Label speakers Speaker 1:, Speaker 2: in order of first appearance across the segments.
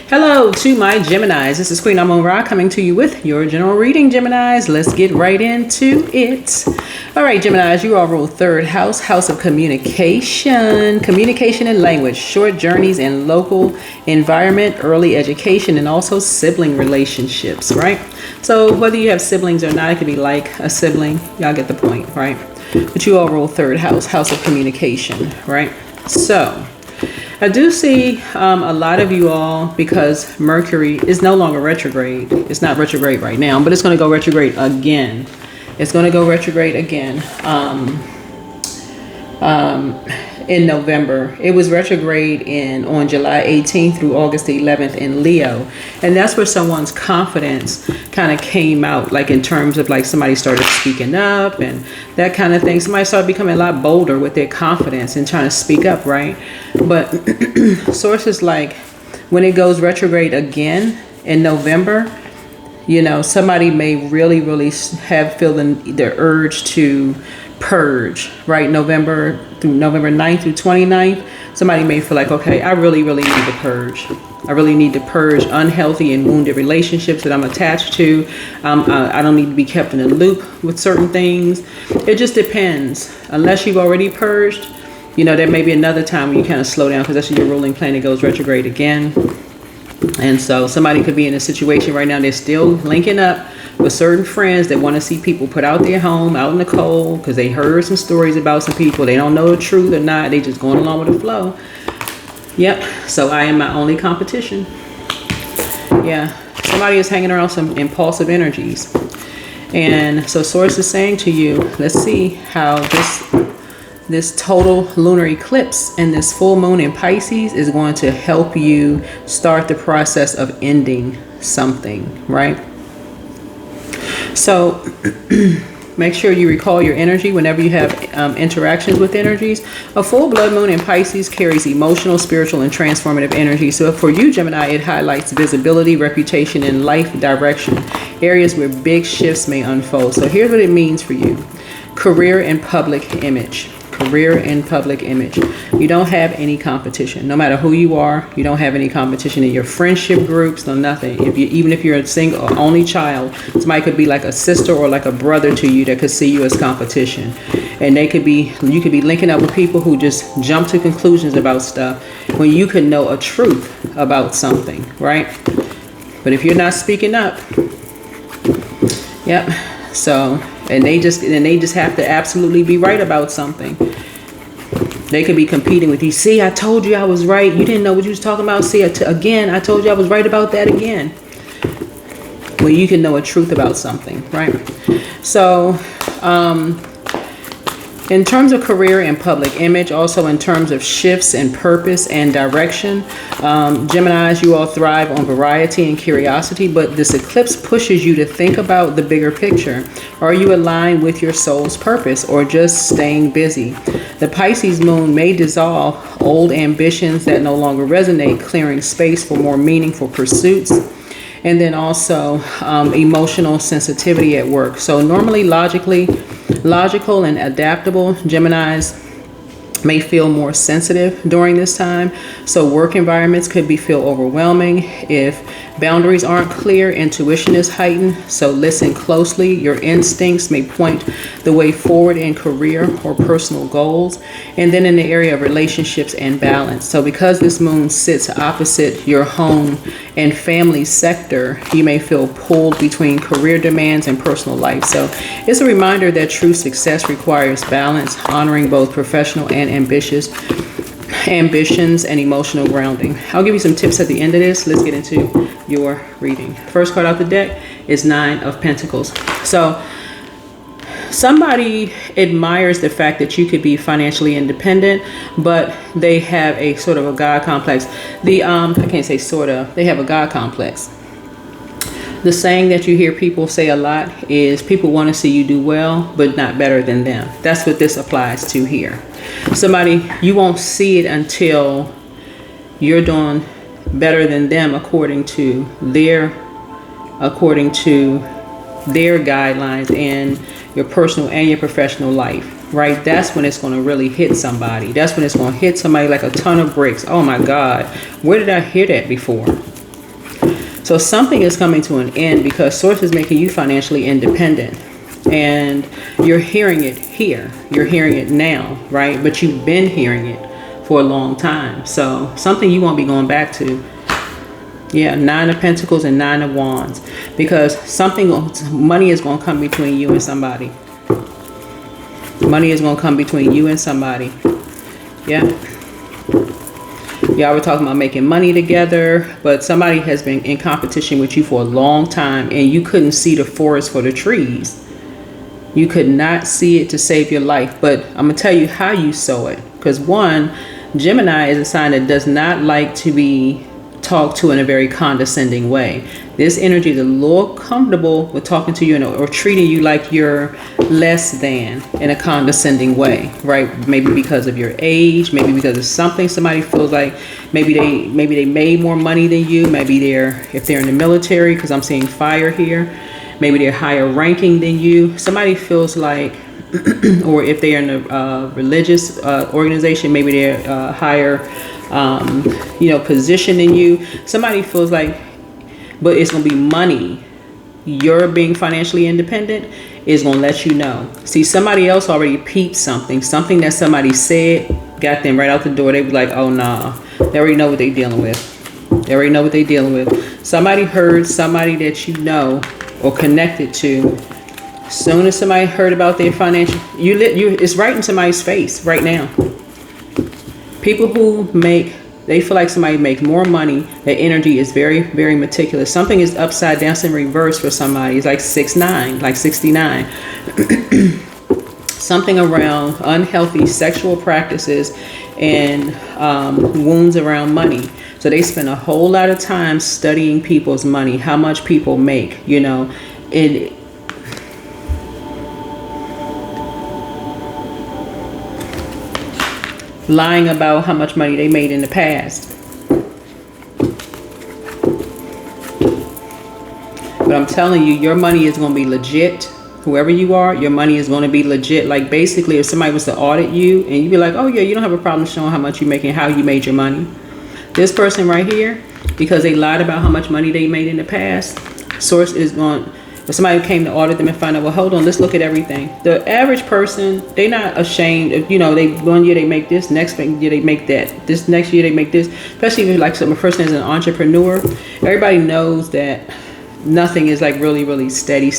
Speaker 1: Hello to my Geminis. This is Queen Amun Ra coming to you with your general reading, Geminis. Let's get right into it. All right, Geminis, you all rule third house, house of communication, communication and language, short journeys in local environment, early education, and also sibling relationships, right? So whether you have siblings or not, it could be like a sibling. Y'all get the point, right? But you all rule third house, house of communication, right? So I do see a lot of you all, because Mercury is no longer retrograde. It's not retrograde right now, but it's going to go retrograde again. It's going to go retrograde again in November. It was retrograde on July 18th through August the 11th in Leo. And that's where someone's confidence kind of came out, like in terms of like somebody started speaking up and that kind of thing. Somebody started becoming a lot bolder with their confidence and trying to speak up, right? But sources like when it goes retrograde again in November, you know, somebody may really feel the urge to purge, right? November 9th through 29th, somebody may feel like, okay, I really need to purge. I really need to purge unhealthy and wounded relationships that I'm attached to. I don't need to be kept in a loop with certain things. It just depends. Unless you've already purged, you know, there may be another time when you kind of slow down, because that's your ruling planet goes retrograde again. And so somebody could be in a situation right now, they're still linking up with certain friends that want to see people put out their home out in the cold because they heard some stories about some people. They don't know the truth or not. They just going along with the flow. Yep. So I am my only competition. Yeah. Somebody is hanging around some impulsive energies. And so source is saying to you, let's see how this total lunar eclipse and this full moon in Pisces is going to help you start the process of ending something, right? So make sure you recall your energy whenever you have interactions with energies. A full blood moon in Pisces carries emotional, spiritual, and transformative energy. So for you, Gemini, it highlights visibility, reputation, and life direction, areas where big shifts may unfold. So here's what it means for you. Career and public image. Career and public image. You don't have any competition. No matter who you are, you don't have any competition in your friendship groups, no nothing. Even if you're a single or only child, somebody could be like a sister or like a brother to you that could see you as competition. And you could be linking up with people who just jump to conclusions about stuff when you could know a truth about something, right? But if you're not speaking up, yep. So, and they just have to absolutely be right about something. They could be competing with you. See, I told you I was right. You didn't know what you was talking about. See, again, I told you I was right about that again. Well, you can know a truth about something, right? So, in terms of career and public image, also in terms of shifts and purpose and direction, Geminis, you all thrive on variety and curiosity, but this eclipse pushes you to think about the bigger picture. Are you aligned with your soul's purpose or just staying busy? The Pisces moon may dissolve old ambitions that no longer resonate, clearing space for more meaningful pursuits. And then also emotional sensitivity at work. So normally logical and adaptable Geminis may feel more sensitive during this time. So work environments could feel overwhelming. If boundaries aren't clear, intuition is heightened. So listen closely. Your instincts may point the way forward in career or personal goals. And then in the area of relationships and balance. So because this moon sits opposite your home and family sector, you may feel pulled between career demands and personal life. So it's a reminder that true success requires balance, honoring both professional and ambitions and emotional grounding. I'll give you some tips at the end of this. Let's get into your reading. First card out the deck is 9 of Pentacles. So somebody admires the fact that you could be financially independent, but they have a sort of a God complex. I can't say sort of, they have a God complex. The saying that you hear people say a lot is people want to see you do well, but not better than them. That's what this applies to here. Somebody, you won't see it until you're doing better than them according to their guidelines and your personal and your professional life, right? That's when it's going to really hit somebody. That's when it's going to hit somebody like a ton of bricks. Oh my God, where did I hear that before? So something is coming to an end because Source is making you financially independent. And you're hearing it here. You're hearing it now, right? But you've been hearing it for a long time. So something you won't be going back to. Yeah, 9 of Pentacles and 9 of Wands. Because money is going to come between you and somebody. Money is going to come between you and somebody. Yeah. Y'all were talking about making money together, but somebody has been in competition with you for a long time and you couldn't see the forest for the trees. You could not see it to save your life, but I'm going to tell you how you saw it. Because one, Gemini is a sign that does not like to be talked to in a very condescending way. This energy is a little comfortable with talking to you or treating you like you're less than in a condescending way, right? Maybe because of your age, maybe because of something somebody feels like maybe they made more money than you. Maybe if they're in the military, because I'm seeing fire here. Maybe they're higher ranking than you. Somebody feels like, or if they're in a religious organization, maybe they're higher, position than you. Somebody feels like, but it's going to be money. You're being financially independent is going to let you know. See, somebody else already peeped something that somebody said, got them right out the door. They be like, oh, nah. They already know what they're dealing with. They already know what they're dealing with. Somebody heard somebody that you know or connected to. As soon as somebody heard about their financial, it's right in somebody's face right now. People who they feel like somebody makes more money, their energy is very, very meticulous. Something is upside down, in reverse for somebody. It's like 6'9", like 69. Something around unhealthy sexual practices and wounds around money. So they spend a whole lot of time studying people's money, how much people make, lying about how much money they made in the past. But I'm telling you, your money is going to be legit. Whoever you are, your money is going to be legit. Like basically, if somebody was to audit you and you'd be like, oh yeah, you don't have a problem showing how much you make and how you made your money. This person right here, because they lied about how much money they made in the past, Source is going, if somebody came to audit them and find out, well, hold on, let's look at everything. The average person, they're not ashamed of, they one year they make this, next year they make that, this next year they make this. Especially if like a person is an entrepreneur, everybody knows that nothing is like really, really steady,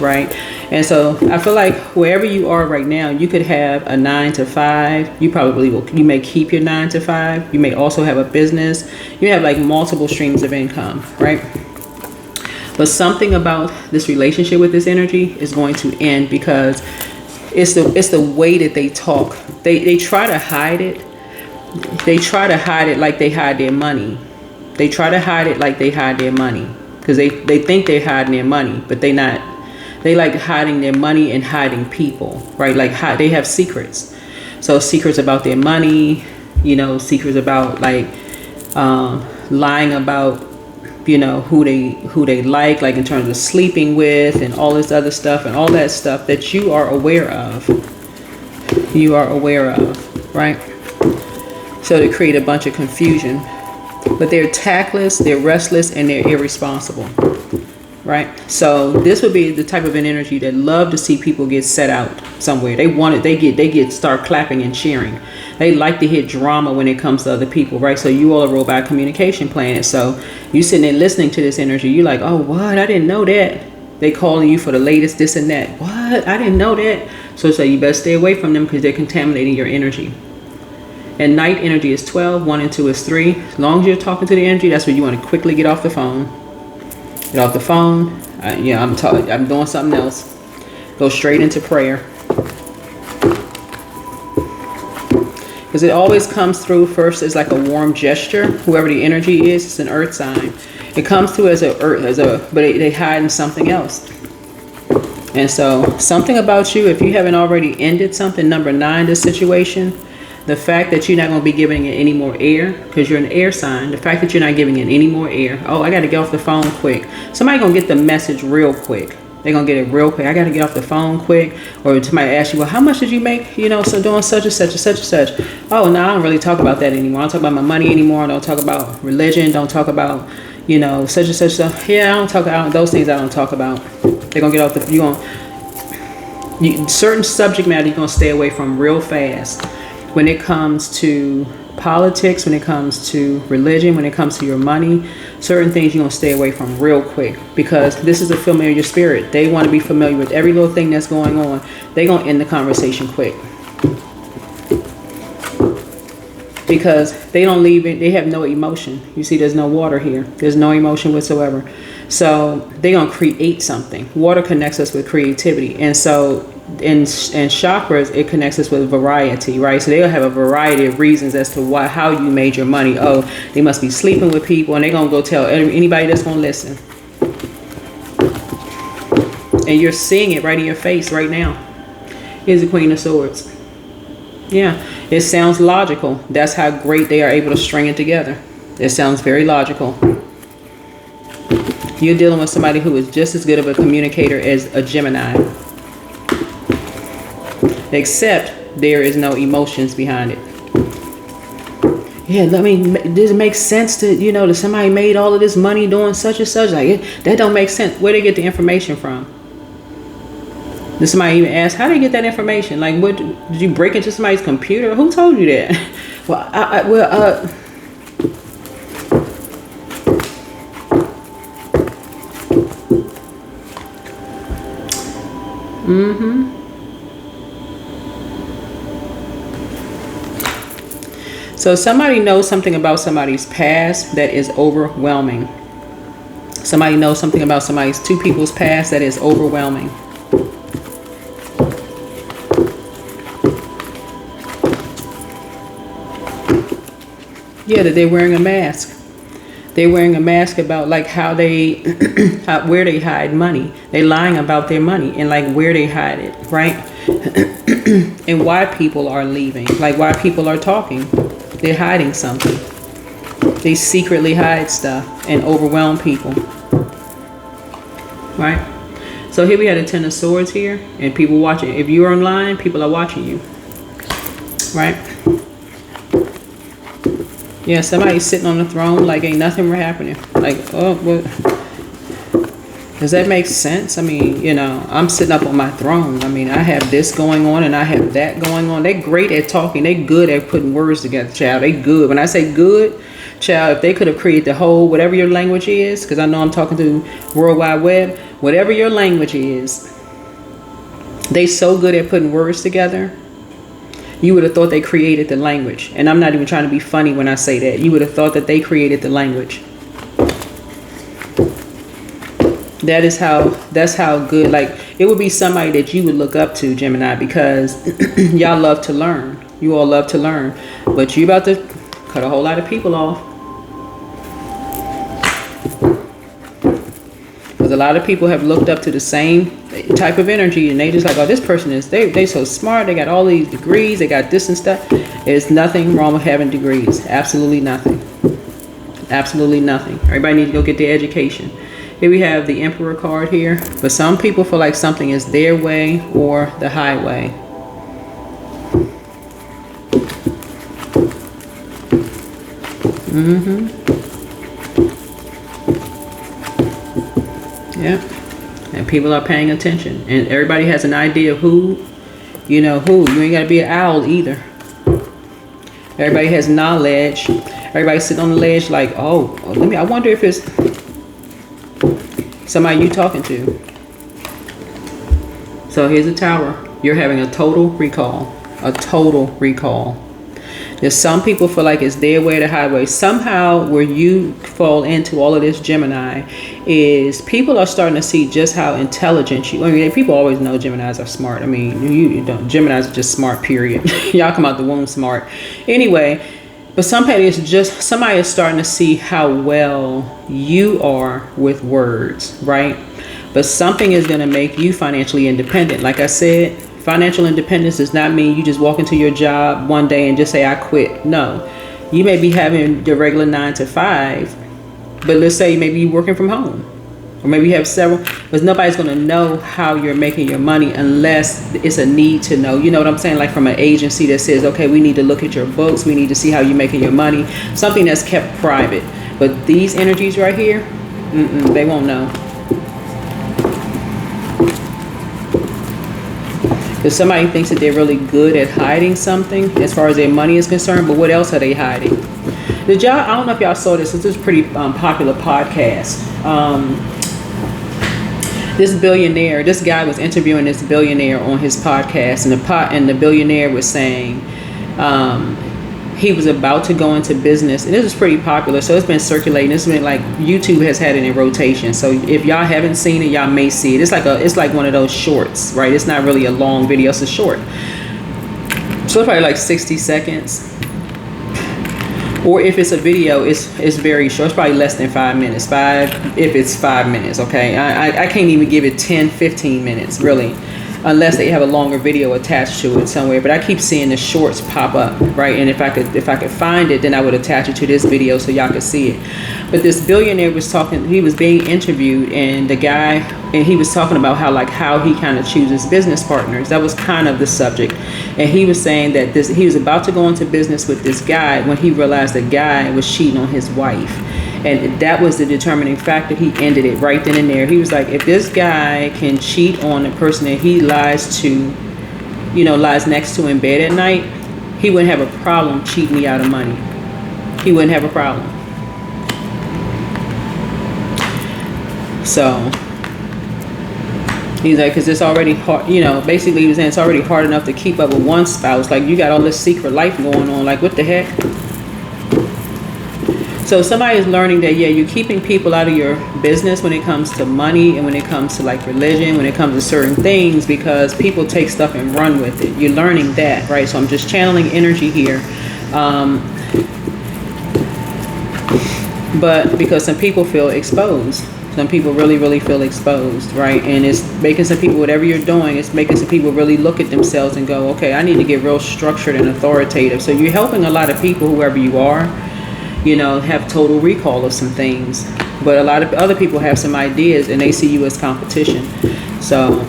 Speaker 1: right? And so I feel like wherever you are right now, you could have a 9 to 5. You may keep your 9 to 5. You may also have a business. You have like multiple streams of income, right? But something about this relationship with this energy is going to end because it's the way that they talk. They try to hide it. They try to hide it like they hide their money. They try to hide it like they hide their money because they think they're hiding their money, but they're not. They like hiding their money and hiding people, right? Like they have secrets. So secrets about their money, secrets about like lying about who they like in terms of sleeping with and all this other stuff and all that stuff that you are aware of. Right? So they create a bunch of confusion. But they're tactless, they're restless, and they're irresponsible. Right? So this would be the type of an energy that love to see people get set out somewhere. They start clapping and cheering. They like to hear drama when it comes to other people, right? So you all are robot communication planet. So you sitting there listening to this energy, you're like, oh, what? I didn't know that. They calling you for the latest this and that. What? I didn't know that. So you better stay away from them because they're contaminating your energy. And night energy is 12, 1 and 2 is 3. As long as you're talking to the energy, that's when you want to quickly get off the phone. Get off the phone. I'm doing something else. Go straight into prayer. Because it always comes through first as like a warm gesture. Whoever the energy is, it's an earth sign. It comes through but they hide in something else. And so something about you, if you haven't already ended something, number 9, this situation, the fact that you're not going to be giving it any more air, because you're an air sign, the fact that you're not giving it any more air. Oh, I got to get off the phone quick. Somebody going to get the message real quick. They're going to get it real quick. I got to get off the phone quick. Or somebody ask you, well, how much did you make? So doing such and such and such and such. Oh, no, I don't really talk about that anymore. I don't talk about my money anymore. I don't talk about religion. Don't talk about, you know, such and such stuff. Yeah, I don't talk about those things. I don't talk about. They're gonna get off the. Certain subject matter you're gonna stay away from real fast. When it comes to politics, when it comes to religion, when it comes to your money, certain things you're gonna stay away from real quick, because this is a familiar spirit. They want to be familiar with every little thing that's going on. They're gonna end the conversation quick. Because they don't leave it, they have no emotion. You see, there's no water here. There's no emotion whatsoever. So they're going to create something. Water connects us with creativity. And so in chakras, it connects us with variety, right? So they'll have a variety of reasons as to how you made your money. Oh, they must be sleeping with people, and they're going to go tell anybody that's going to listen. And you're seeing it right in your face right now. Here's the Queen of Swords. Yeah, it sounds logical. That's how great they are able to string it together. It sounds very logical. You're dealing with somebody who is just as good of a communicator as a Gemini. Except there is no emotions behind it. Yeah, I mean, does it make sense to, you know, that somebody made all of this money doing such and such? Like, that don't make sense. Where they get the information from? Did somebody even ask, how did you get that information? Like, what, did you break into somebody's computer? Who told you that? So somebody knows something about somebody's past that is overwhelming. Somebody knows something about two people's past that is overwhelming. Yeah, that they're wearing a mask. They're wearing a mask about like how they, where they hide money. They're lying about their money and like where they hide it, right? And why people are leaving, like why people are talking. They're hiding something. They secretly hide stuff and overwhelm people, right? So here we had a Ten of Swords here, and people watching. If you're online, people are watching you, right? Yeah, somebody's sitting on the throne like ain't nothing happening. Like, oh, what? Does that make sense? I mean, you know, I'm sitting up on my throne. I mean, I have this going on and I have that going on. They're great at talking. They're good at putting words together, child. They good. When I say good, child, if they could have created the whole, whatever your language is, because I know I'm talking to World Wide Web, whatever your language is, they so good at putting words together. You would have thought they created the language. And I'm not even trying to be funny when I say that. You would have thought that they created the language. That's how good, like, it would be somebody that you would look up to, Gemini, because y'all love to learn. You all love to learn. But you about to cut a whole lot of people off. Because a lot of people have looked up to the same type of energy, and they just like, oh, this person is, they so smart, they got all these degrees, they got this and stuff. There's nothing wrong with having degrees. Absolutely nothing. Absolutely nothing. Everybody needs to go get their education. Here we have the Emperor card here. But some people feel like something is their way or the highway. Yeah. And people are paying attention. And everybody has an idea of who, you know, who. You ain't got to be an owl either. Everybody has knowledge. Everybody's sitting on the ledge like, oh, I wonder if it's somebody you talking to. So here's a Tower. You're having a total recall. A total recall. There's some people feel like it's their way to highway. Somehow where you fall into all of this, Gemini, is people are starting to see just how intelligent you. I mean, people always know Geminis are smart. I mean, you don't. Geminis are just smart, period. Y'all come out the womb smart. Anyway, but somebody is starting to see how well you are with words, right? But something is going to make you financially independent. Like I said, financial independence does not mean you just walk into your job one day and just say, I quit. No, you may be having your regular 9 to 5, but let's say maybe you're working from home, or maybe you have several, but nobody's going to know how you're making your money unless it's a need to know. You know what I'm saying? Like from an agency that says, okay, we need to look at your books. We need to see how you're making your money. Something that's kept private. But these energies right here, they won't know. Because somebody thinks that they're really good at hiding something as far as their money is concerned, but what else are they hiding? Did y'all, I don't know if y'all saw this, this is a pretty popular podcast. This billionaire, this guy was interviewing this billionaire on his podcast, and the billionaire was saying he was about to go into business, and this is pretty popular, so it's been circulating. It's been like YouTube has had it in rotation, so if y'all haven't seen it, y'all may see it. It's like one of those shorts, right? It's not really a long video, it's a short, so it's probably like 60 seconds. Or if it's a video, it's very short. It's probably less than 5 minutes. If it's 5 minutes, okay? I can't even give it 10, 15 minutes, really, unless they have a longer video attached to it somewhere. But I keep seeing the shorts pop up, right? And if I could find it, then I would attach it to this video so y'all could see it. But this billionaire was talking, he was being interviewed, and he was talking about how he kind of chooses business partners. That was kind of the subject. And he was saying that he was about to go into business with this guy when he realized the guy was cheating on his wife. And that was the determining factor. He ended it right then and there. He was like, if this guy can cheat on the person that he lies next to in bed at night, he wouldn't have a problem cheating me out of money. He wouldn't have a problem. So he's like, because it's already hard, basically he was saying it's already hard enough to keep up with one spouse. Like, you got all this secret life going on. Like, what the heck? So somebody is learning that, yeah, you're keeping people out of your business when it comes to money and when it comes to like religion, when it comes to certain things, because people take stuff and run with it. You're learning that, right? So I'm just channeling energy here. But because some people feel exposed. Some people really, really feel exposed, right? And it's making some people, whatever you're doing, it's making some people really look at themselves and go, okay, I need to get real structured and authoritative. So you're helping a lot of people, whoever you are, have total recall of some things. But a lot of other people have some ideas and they see you as competition. So,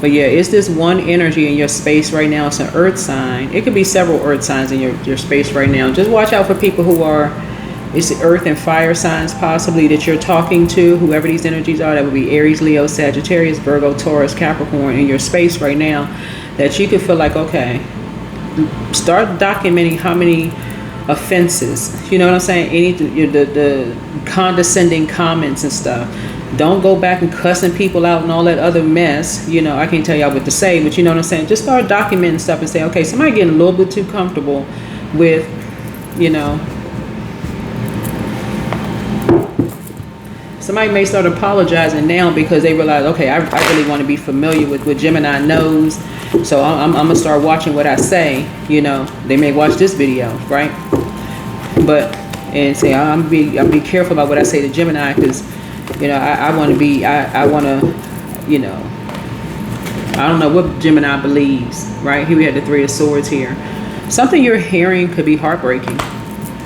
Speaker 1: but yeah, it's this one energy in your space right now. It's an earth sign. It could be several earth signs in your space right now. Just watch out for people who are, it's the earth and fire signs possibly that you're talking to, whoever these energies are. That would be Aries, Leo, Sagittarius, Virgo, Taurus, Capricorn in your space right now, that you could feel like, okay, start documenting how many offenses, you know what I'm saying? The condescending comments and stuff. Don't go back and cussing people out and all that other mess. I can't tell y'all what to say, but you know what I'm saying? Just start documenting stuff and say, okay, somebody getting a little bit too comfortable with, somebody may start apologizing now because they realize, okay, I really want to be familiar with what Gemini knows. So I'm going to start watching what I say. They may watch this video, right? And say, I'm be careful about what I say to Gemini because, I want to I don't know what Gemini believes, right? Here we have the Three of Swords here. Something you're hearing could be heartbreaking,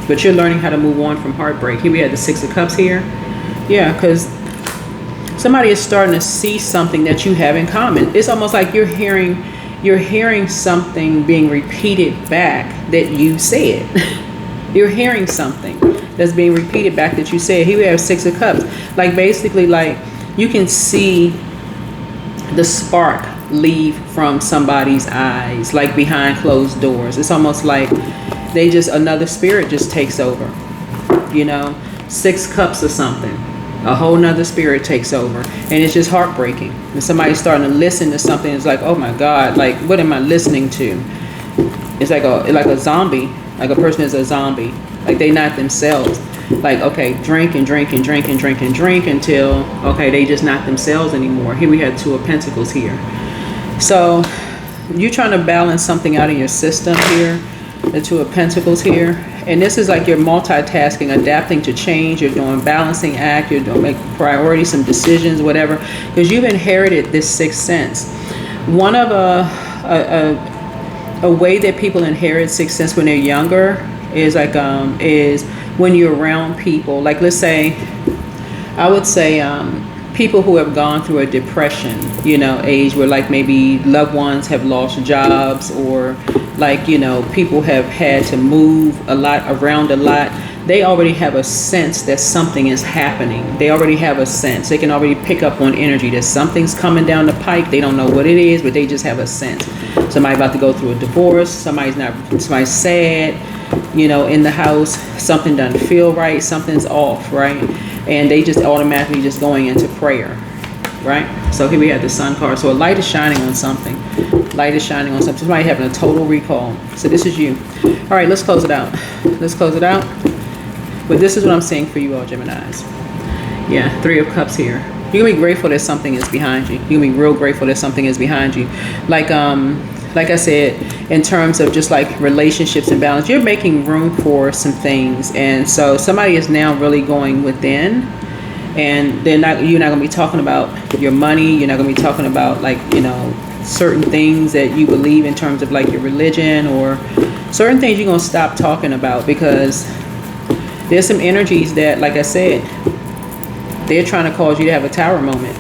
Speaker 1: but you're learning how to move on from heartbreak. Here we have the Six of Cups here. Yeah, because somebody is starting to see something that you have in common. It's almost like you're hearing something being repeated back that you said. You're hearing something that's being repeated back that you said. Here we have Six of Cups. Like, basically, like, you can see the spark leave from somebody's eyes, like behind closed doors. It's almost like another spirit just takes over. 6 cups or something. A whole nother spirit takes over, and it's just heartbreaking. And somebody's starting to listen to something. It's like, oh my God, like, what am I listening to? It's like a zombie. Like, a person is a zombie. Like, they not themselves. Like, okay, drink and drink and drink and drink and drink until, okay, they just not themselves anymore. Here we have Two of Pentacles here. So you're trying to balance something out of your system here. The Two of Pentacles here. And this is like you're multitasking, adapting to change. You're doing balancing act. You're doing make priorities, some decisions, whatever. Because you've inherited this sixth sense. One of a way that people inherit sixth sense when they're younger is like is when you're around people. Like, let's say, I would say people who have gone through a depression, age where like maybe loved ones have lost jobs, or like, people have had to move a lot, around a lot. they already have a sense that something is happening. They already have a sense. They can already pick up on energy that something's coming down the pike. They don't know what it is, but they just have a sense. Somebody about to go through a divorce. Somebody's sad, in the house. Something doesn't feel right. Something's off, right? And they just automatically just going into prayer, right? So here we have the Sun card. So a light is shining on something. Light is shining on something. Somebody having a total recall. So this is you. All right, let's close it out. But this is what I'm saying for you all, Geminis. Yeah, 3 of Cups here. You're going to be grateful that something is behind you. You're going to be real grateful that something is behind you. Like I said, in terms of just like relationships and balance, you're making room for some things. And so somebody is now really going within. And you're not going to be talking about your money. You're not going to be talking about certain things that you believe in terms of like your religion, or certain things you're going to stop talking about, because there's some energies that, like I said, they're trying to cause you to have a tower moment.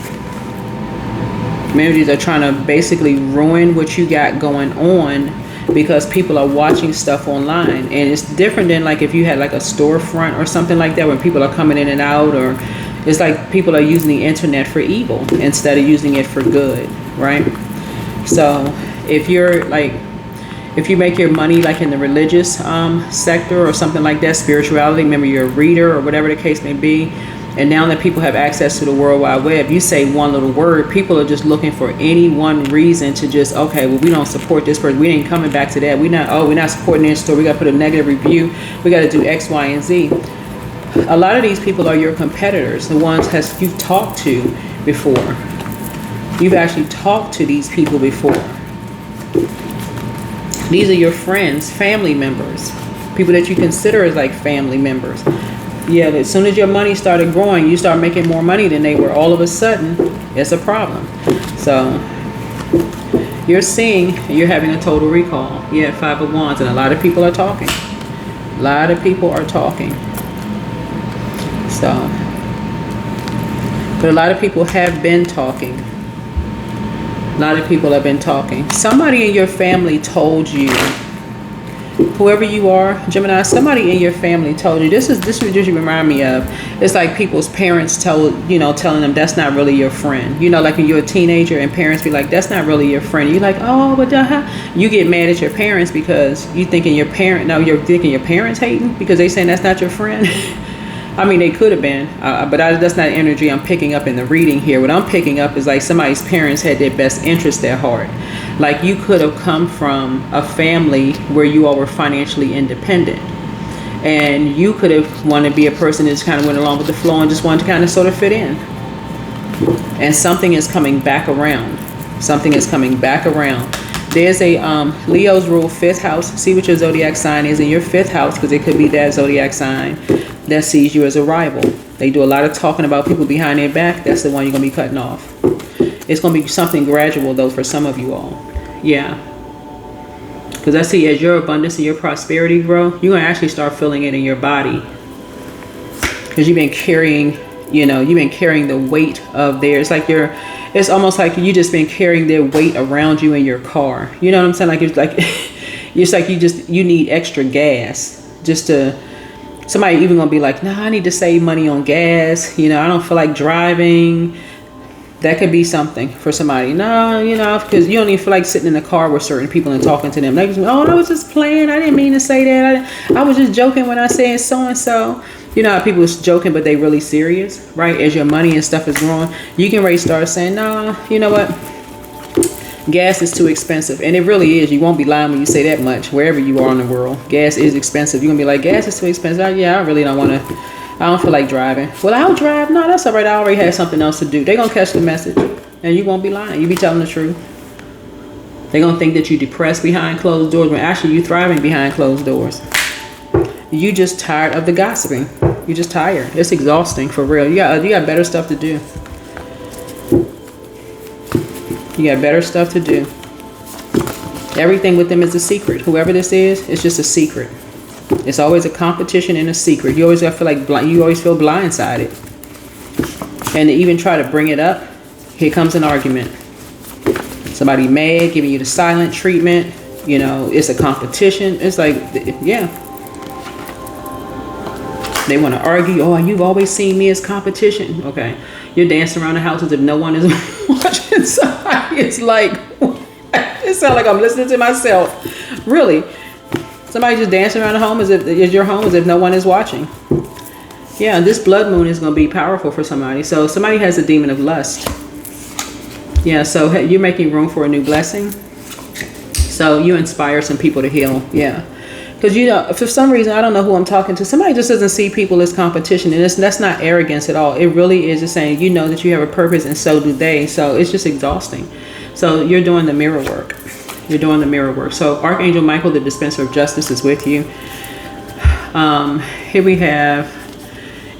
Speaker 1: Energies are trying to basically ruin what you got going on, because people are watching stuff online. And it's different than like if you had like a storefront or something like that, when people are coming in and out, or it's like people are using the internet for evil instead of using it for good, right? So if you make your money like in the religious sector or something like that, spirituality, remember you're a reader or whatever the case may be, and now that people have access to the World Wide Web, you say one little word, people are just looking for any one reason to just, okay, well, we don't support this person, we ain't coming back to that, we're not supporting their store, we got to put a negative review, we got to do X, Y, and Z. A lot of these people are your competitors, the ones you've talked to before. You've actually talked to these people before. These are your friends, family members, people that you consider as like family members. Yeah, as soon as your money started growing, you start making more money than they were. All of a sudden, it's a problem. So you're seeing, you're having a total recall. Yeah, 5 of Wands, and a lot of people are talking. A lot of people are talking. So, but a lot of people have been talking. A lot of people have been talking. Somebody in your family told you, whoever you are, Gemini, somebody in your family told you, this would just remind me of, it's like people's parents telling them that's not really your friend. Like when you're a teenager and parents be like, that's not really your friend. You're like, oh, but you get mad at your parents because you're thinking your parents hating because they saying that's not your friend. I mean, they could have been, but that's not energy I'm picking up in the reading here. What I'm picking up is like somebody's parents had their best interest at heart. Like you could have come from a family where you all were financially independent. And you could have wanted to be a person that just kind of went along with the flow and just wanted to kind of sort of fit in. And something is coming back around. Something is coming back around. There's a Leo's rule, 5th house. See what your zodiac sign is in your 5th house, because it could be that zodiac sign that sees you as a rival. They do a lot of talking about people behind their back. That's the one you're going to be cutting off. It's going to be something gradual, though, for some of you all. Yeah. Because I see as your abundance and your prosperity grow, you're going to actually start feeling it in your body. Because you've been carrying, the weight of theirs. It's almost like you just been carrying their weight around you in your car. You know what I'm saying? It's like you need extra gas just to. Somebody even gonna be like, no, I need to save money on gas. I don't feel like driving. That could be something for somebody. No, because you don't even feel like sitting in the car with certain people and talking to them. Like, oh, I was just playing. I didn't mean to say that. I was just joking when I said so and so. You know how people is joking, but they really serious, right? As your money and stuff is growing, you can really start saying, no, you know what? Gas is too expensive. And it really is. You won't be lying when you say that much, wherever you are in the world. Gas is expensive. You're going to be like, gas is too expensive. Yeah, I really don't want to. I don't feel like driving. Well, I'll drive. No, that's all right. I already have something else to do. They're going to catch the message. And you won't be lying. You be telling the truth. They're going to think that you're depressed behind closed doors, when actually you're thriving behind closed doors. You just tired of the gossiping. You're just tired. It's exhausting, for real. You got better stuff to do. You got better stuff to do. Everything with them is a secret. Whoever this is, it's just a secret. It's always a competition and a secret. You always feel like you always feel blindsided. And to even try to bring it up, here comes an argument. Somebody mad, giving you the silent treatment. It's a competition. It's like, yeah. They want to argue. Oh, you've always seen me as competition. Okay. You're dancing around the house as if no one is watching somebody. It's like, it sounds like I'm listening to myself. Really. Somebody just dancing around the home as if it's your home, as if no one is watching. Yeah, this blood moon is going to be powerful for somebody. So somebody has a demon of lust. Yeah, so you're making room for a new blessing. So you inspire some people to heal. Yeah. Because, you know, for some reason, I don't know who I'm talking to. Somebody just doesn't see people as competition. And that's not arrogance at all. It really is just saying, you know, that you have a purpose and so do they. So it's just exhausting. So you're doing the mirror work. You're doing the mirror work. So Archangel Michael, the dispenser of justice, is with you. Here we have,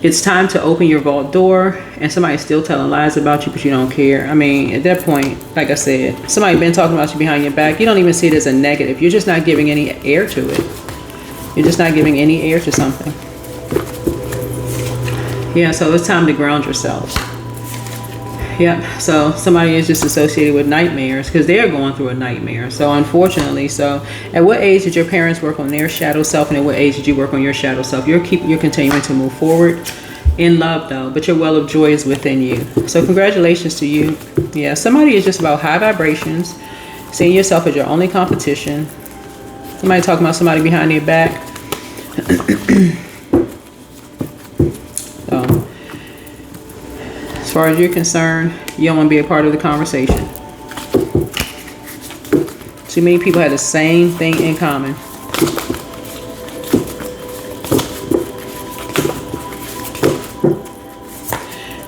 Speaker 1: it's time to open your vault door. And somebody's still telling lies about you, but you don't care. I mean, at that point, like I said, somebody been talking about you behind your back. You don't even see it as a negative. You're just not giving any air to it. You're just not giving any air to something. Yeah, so it's time to ground yourself. Yep, so somebody is just associated with nightmares because they're going through a nightmare. So unfortunately, so at what age did your parents work on their shadow self, and at what age did you work on your shadow self? You're continuing to move forward in love though, but your well of joy is within you. So congratulations to you. Yeah, somebody is just about high vibrations, seeing yourself as your only competition. Somebody talking about somebody behind their back. So, as far as you're concerned, you don't want to be a part of the conversation. Too many people have the same thing in common.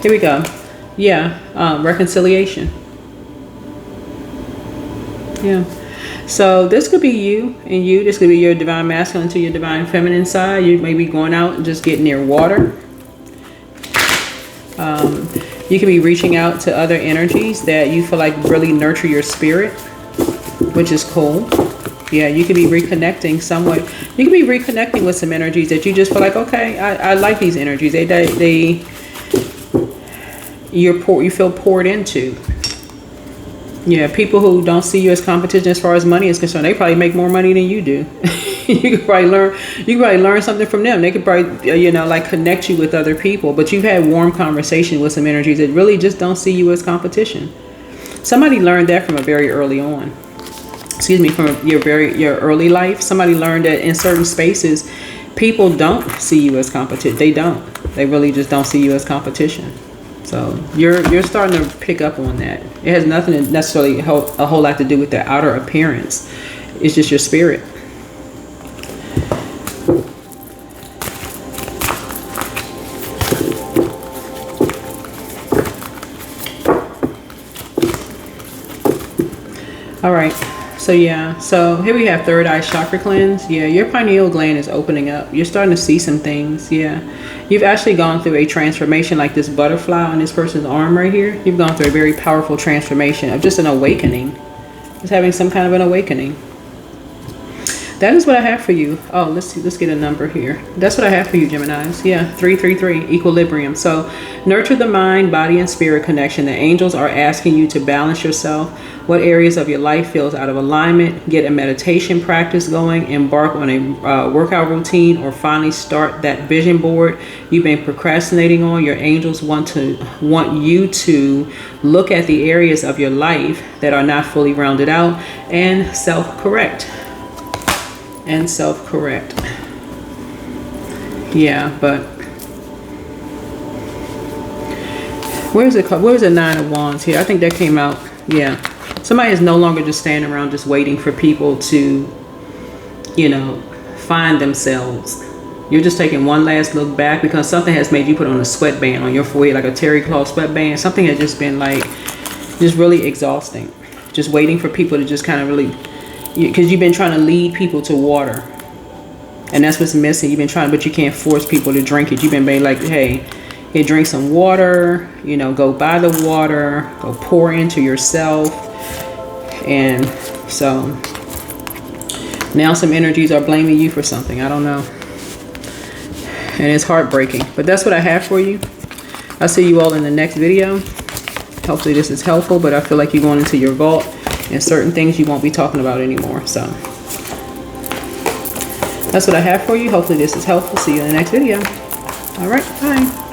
Speaker 1: Here we go. Yeah, reconciliation. Yeah. So this could be you and you. This could be your divine masculine to your divine feminine side. You may be going out and just getting near water. You could be reaching out to other energies that you feel like really nurture your spirit, which is cool. Yeah, you could be reconnecting somewhat. You could be reconnecting with some energies that you just feel like, okay, I like these energies. You feel poured into. Yeah, people who don't see you as competition as far as money is concerned, they probably make more money than you do. You could probably learn something from them. They could probably, you know, like connect you with other people. But you've had warm conversation with some energies that really just don't see you as competition. Somebody learned that from a very early on. Excuse me, from your early life. Somebody learned that in certain spaces, people don't see you as competition. They don't. They really just don't see you as competition. So you're starting to pick up on that. It has nothing to necessarily a whole lot to do with the outer appearance. It's just your spirit. All right. So yeah, so here we have third eye chakra cleanse. Yeah, your pineal gland is opening up. You're starting to see some things. Yeah, you've actually gone through a transformation, like this butterfly on this person's arm right here. You've gone through a very powerful transformation of just an awakening. Just having some kind of an awakening. That is what I have for you. Oh, let's see, let's get a number here. That's what I have for you, Geminis. Yeah, 333, equilibrium. So nurture the mind, body, and spirit connection. The angels are asking you to balance yourself. What areas of your life feels out of alignment? Get a meditation practice going. Embark on a workout routine, or finally start that vision board you've been procrastinating on. Your angels want you to look at the areas of your life that are not fully rounded out and self-correct. Yeah, but where's the Nine of Wands here? I think that came out. Yeah, somebody is no longer just standing around just waiting for people to, you know, find themselves. You're just taking one last look back because something has made you put on a sweatband on your forehead, like a terry cloth sweatband. Something has just been like, just really exhausting. Just waiting for people to just kind of really, because you've been trying to lead people to water, and that's what's missing. You've been trying, but you can't force people to drink it. You've been made like, hey, drink some water, you know, go buy the water, go pour into yourself. And so now some energies are blaming you for something. I don't know, and it's heartbreaking, but that's what I have for you. I'll see you all in the next video. Hopefully this is helpful, but I feel like you're going into your vault and certain things you won't be talking about anymore. So that's what I have for you. Hopefully this is helpful. See you in the next video. All right, bye.